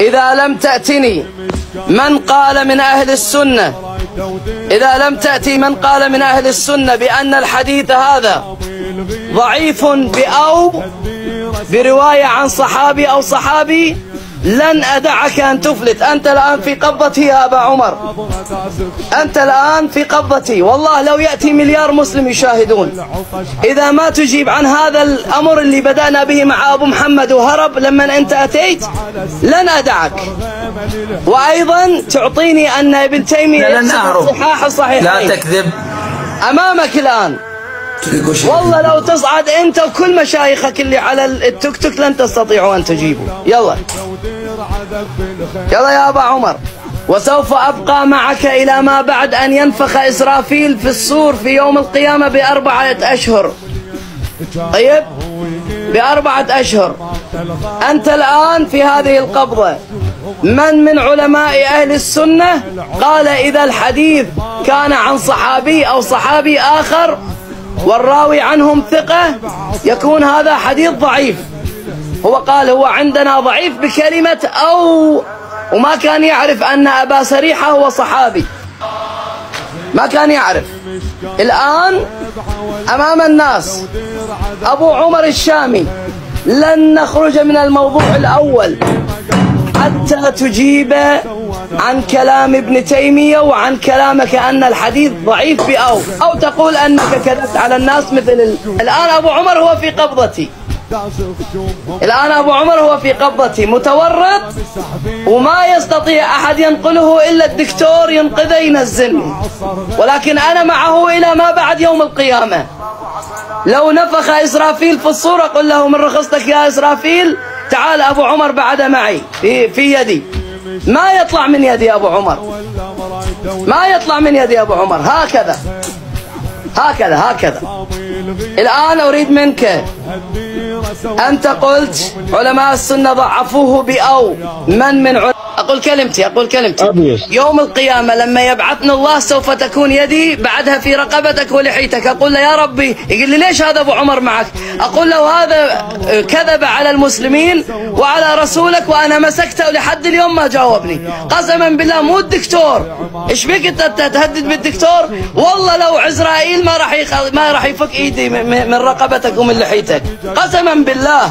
إذا لم تأتني من قال من أهل السنة، إذا لم تأتي من قال من أهل السنة بأن الحديث هذا ضعيف أو برواية عن صحابي أو صحابي، لن أدعك أن تفلت. أنت الآن في قبضتي يا أبا عمر، أنت الآن في قبضتي. والله لو يأتي مليار مسلم يشاهدون، إذا ما تجيب عن هذا الأمر اللي بدأنا به مع أبو محمد وهرب لما أنت أتيت، لن أدعك. وأيضا تعطيني أن ابن تيمية صحاح الصحيحين. لا تكذب أمامك الآن. والله لو تصعد أنت وكل مشايخك اللي على التوك توك لن تستطيعوا أن تجيبوا. يلا يلا يا أبا عمر. وسوف أبقى معك إلى ما بعد أن ينفخ إسرافيل في الصور في يوم القيامة ب4 أشهر. طيب، ب4 أشهر. أنت الآن في هذه القبضة. من علماء أهل السنة قال إذا الحديث كان عن صحابي أو صحابي آخر والراوي عنهم ثقة يكون هذا حديث ضعيف؟ هو قال هو عندنا ضعيف بكلمة أو، وما كان يعرف أن أبا سريحة هو صحابي، ما كان يعرف. الآن أمام الناس أبو عمر الشامي، لن نخرج من الموضوع الأول حتى تجيب عن كلام ابن تيمية وعن كلامك أن الحديث ضعيف أو تقول أنك كذبت على الناس مثل الآن أبو عمر هو في قبضتي، الآن أبو عمر هو في قبضتي متورط، وما يستطيع أحد ينقله إلا الدكتور ينقذه ينزلني، ولكن أنا معه إلى ما بعد يوم القيامة. لو نفخ إسرافيل في الصورة قل له من رخصتك يا إسرافيل تعال أبو عمر بعد معي في يدي. ما يطلع من يدي أبو عمر، ما يطلع من يدي أبو عمر. هكذا هكذا هكذا. الآن أريد منك، أنت قلت علماء السنة ضعفوه بأو. من أقول كلمتي يوم القيامة لما يبعثنا الله سوف تكون يدي بعدها في رقبتك ولحيتك. أقول له يا ربي، يقول لي ليش هذا أبو عمر معك؟ أقول له هذا كذب على المسلمين وعلى رسولك وأنا مسكته ولحد اليوم ما جاوبني. قسما بالله مو الدكتور. إيش بك أنت تهدد بالدكتور؟ والله لو عزرائيل ما راح يفك إيدي من رقبتك ومن لحيتك، قسما بالله.